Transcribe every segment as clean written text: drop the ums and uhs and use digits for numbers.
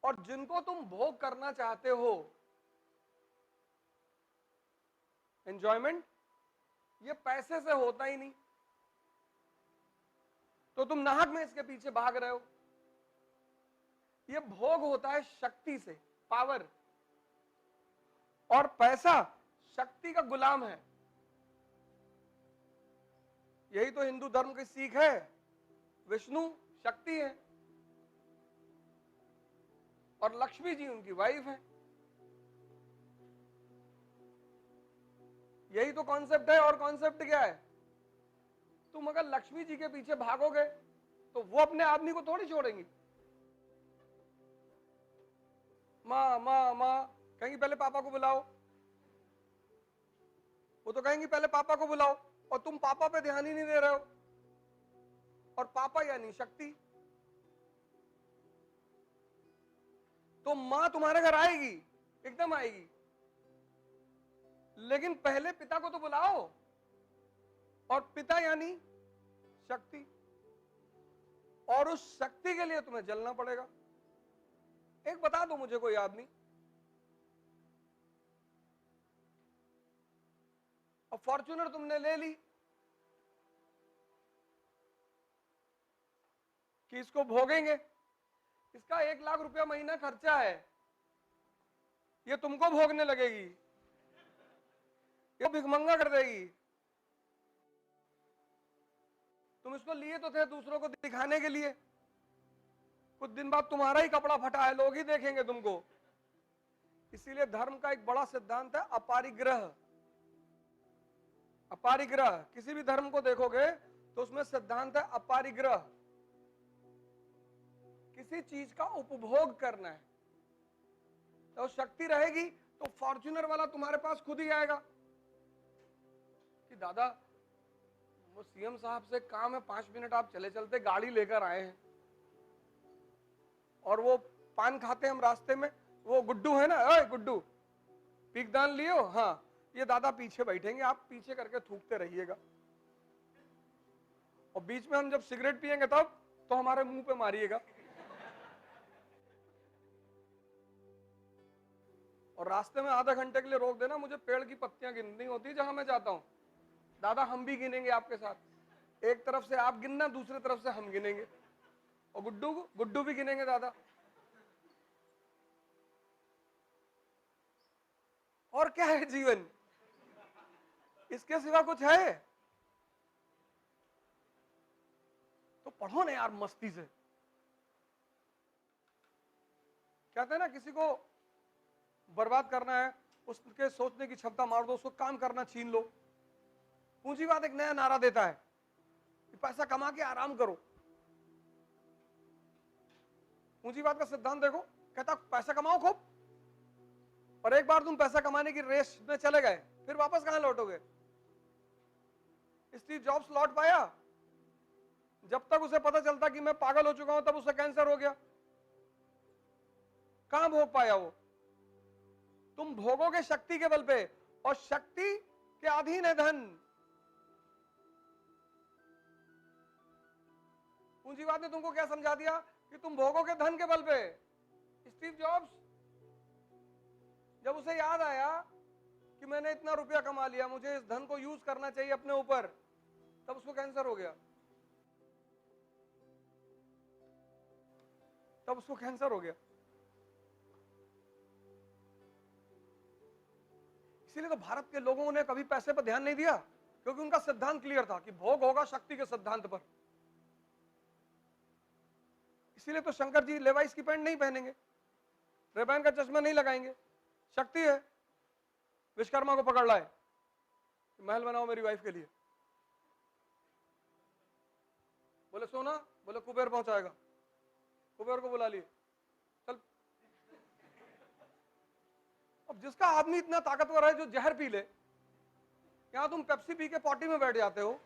और जिनको तुम भोग करना चाहते हो, एंजॉयमेंट, ये पैसे से होता ही नहीं, तो तुम नाहक में इसके पीछे भाग रहे हो। ये भोग होता है शक्ति से, पावर, और पैसा शक्ति का गुलाम है। यही तो हिंदू धर्म की सीख है, विष्णु शक्ति है और लक्ष्मी जी उनकी वाइफ है। यही तो कॉन्सेप्ट है। और कॉन्सेप्ट क्या है? तुम अगर लक्ष्मी जी के पीछे भागोगे तो वो अपने आदमी को थोड़ी छोड़ेंगी। माँ माँ माँ कहेंगी पहले पापा को बुलाओ, वो तो कहेंगी पहले पापा को बुलाओ, और तुम पापा पे ध्यान ही नहीं दे रहे हो। और पापा यानी शक्ति। तो मां तुम्हारे घर आएगी, एकदम आएगी, लेकिन पहले पिता को तो बुलाओ, और पिता यानी शक्ति, और उस शक्ति के लिए तुम्हें जलना पड़ेगा। एक बता दो मुझे कोई आदमी, और फॉर्च्यूनर तुमने ले ली कि इसको भोगेंगे, इसका 1 लाख रुपया महीना खर्चा है, ये तुमको भोगने लगेगी, ये भिखमंगा कर देगी। तुम इसको लिए तो थे दूसरों को दिखाने के लिए, कुछ दिन बाद तुम्हारा ही कपड़ा फटा है, लोग ही देखेंगे तुमको। इसीलिए धर्म का एक बड़ा सिद्धांत है अपारिग्रह। अपारिग्रह, किसी भी धर्म को देखोगे तो उसमें सिद्धांत है अपारिग्रह, किसी चीज का उपभोग करना है। तो शक्ति रहेगी तो फॉर्च्यूनर वाला तुम्हारे पास खुद ही आएगा कि दादा वो सीएम साहब से काम है, 5 मिनट आप चले चलते, गाड़ी लेकर आए हैं, और वो पान खाते हैं हम रास्ते में, वो गुड्डू है ना, अरे गुड्डू पीकदान लियो, हाँ ये दादा पीछे बैठेंगे, आप पीछे करके थूकते रहिएगा, और बीच में हम जब सिगरेट पिएंगे तब तो हमारे मुंह पे मारिएगा। और रास्ते में आधा घंटे के लिए रोक देना, मुझे पेड़ की पत्तियां गिननी होती है जहां मैं जाता हूं, दादा हम भी गिनेंगे आपके साथ, एक तरफ से आप गिनना, दूसरी तरफ से हम गिनेंगे, और गुड्डू भी गिनेंगे दादा। और क्या है जीवन, इसके सिवा कुछ है? तो पढ़ो ना यार मस्ती से। कहते हैं ना किसी को बर्बाद करना है, उसके सोचने की क्षमता मार दो, उसको काम करना छीन लो। पूंजीवाद एक नया नारा देता है कि पैसा कमा के आराम करो। पूंजीवाद का सिद्धांत देखो, कहता पैसा कमाओ खूब, और एक बार तुम पैसा कमाने की रेस में चले गए, फिर वापस कहां लौटोगे? स्टीव जॉब्स लौट पाया? जब तक उसे पता चलता कि मैं पागल हो चुका हूं तब उसे कैंसर हो गया। कहां भोग पाया वो? तुम भोगोगे शक्ति के बल पे, और शक्ति के अधीन है धन। पूंजीवाद ने तुमको क्या समझा दिया कि तुम भोगोगे धन के बल पे। स्टीव जॉब्स जब उसे याद आया कि मैंने इतना रुपया कमा लिया, मुझे इस धन को यूज करना चाहिए अपने ऊपर, तब उसको कैंसर हो गया। तब उसको कैंसर हो गया। इसीलिए तो भारत के लोगों ने कभी पैसे पर ध्यान नहीं दिया, क्योंकि उनका सिद्धांत क्लियर था कि भोग होगा शक्ति के सिद्धांत पर। इसीलिए तो शंकर जी लेवाइस की पैंट नहीं पहनेंगे, रेबैन का चश्मा नहीं लगाएंगे। शक्ति है, विश्वकर्मा को पकड़ लाए, महल बनाओ मेरी वाइफ के लिए, बोले सोना, बोले कुबेर पहुंचाएगा, कुबेर को बुला लिए, चल। अब जिसका आदमी इतना ताकतवर है जो जहर पी ले, यहां तुम पेप्सी पी के पॉटी में बैठ जाते हो,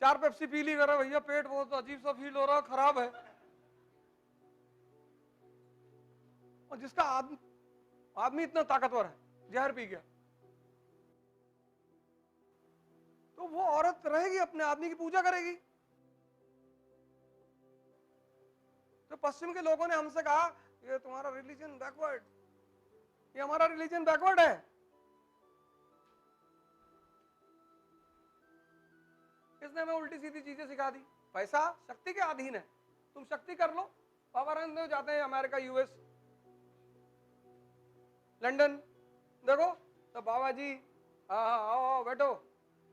4 पेप्सी पी ली, कर भैया पेट बहुत अजीब सा फील हो रहा, खराब है। और जिसका आदमी इतना ताकतवर है, जहर पी गया, तो वो औरत रहेगी अपने आदमी की पूजा करेगी। तो पश्चिम के लोगों ने हमसे कहा ये तुम्हारा रिलीजन बैकवर्ड, ये हमारा रिलीजन बैकवर्ड है। इसने हमें उल्टी सीधी चीजें सिखा दी। पैसा शक्ति के अधीन है, तुम शक्ति कर लो। बाबा रामदेव जाते हैं अमेरिका, यूएस, लंदन, देखो तो बाबा जी हाँ आओ आओ बैठो,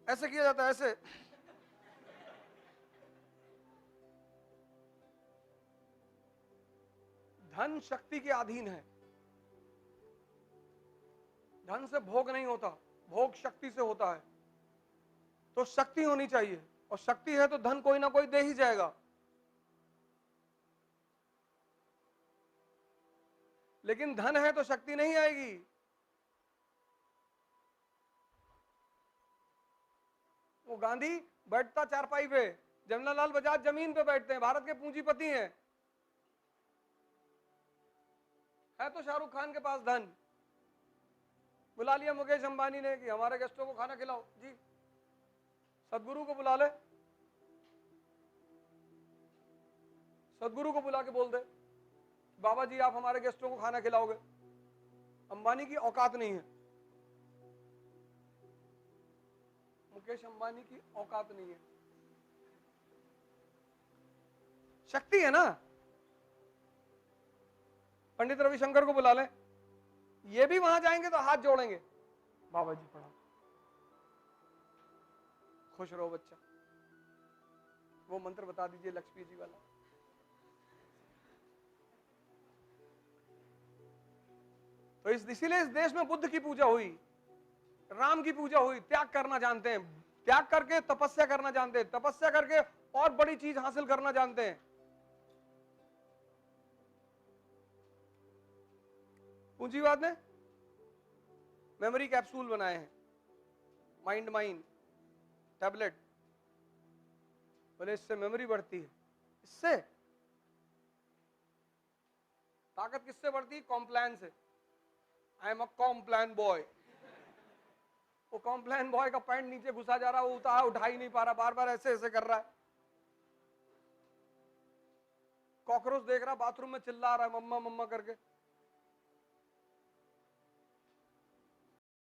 ऐसे किया जाता है, ऐसे। धन शक्ति के अधीन है, धन से भोग नहीं होता, भोग शक्ति से होता है। तो शक्ति होनी चाहिए, और शक्ति है तो धन कोई ना कोई दे ही जाएगा। लेकिन धन है तो शक्ति नहीं आएगी। वो गांधी बैठता चारपाई पे, जमनालाल बजाज जमीन पे बैठते हैं, भारत के पूंजीपति हैं। है तो शाहरुख खान के पास धन, बुला लिया मुकेश अंबानी ने कि हमारे गेस्टों को खाना खिलाओ जी। सदगुरु को बुला ले, सदगुरु को बुला के बोल दे बाबा जी आप हमारे गेस्टों को खाना खिलाओगे। अंबानी की औकात नहीं है, मुकेश अंबानी की औकात नहीं है। शक्ति है ना। पंडित रविशंकर को बुला ले, ये भी वहां जाएंगे तो हाथ जोड़ेंगे, बाबा जी प्रणाम, खुश रहो बच्चा, वो मंत्र बता दीजिए लक्ष्मी जी वाला। तो इसीलिए इस देश में बुद्ध की पूजा हुई, राम की पूजा हुई। त्याग करना जानते हैं, त्याग करके तपस्या करना जानते हैं, तपस्या करके और बड़ी चीज हासिल करना जानते हैं। पूंजीवाद ने मेमोरी कैप्सूल बनाए हैं, माइंड माइंड टैबलेट, बोले इससे मेमोरी बढ़ती है। इससे ताकत किससे बढ़ती है? कॉम्प्लान से। I am a Complan boy. वो कॉम्प्लान बॉय का पैंट नीचे घुसा जा रहा है, वो उठा ही नहीं पा रहा, बार बार ऐसे ऐसे कर रहा है। कॉकरोच देख रहा, बाथरूम में चिल्ला रहा है मम्मा मम्मा करके।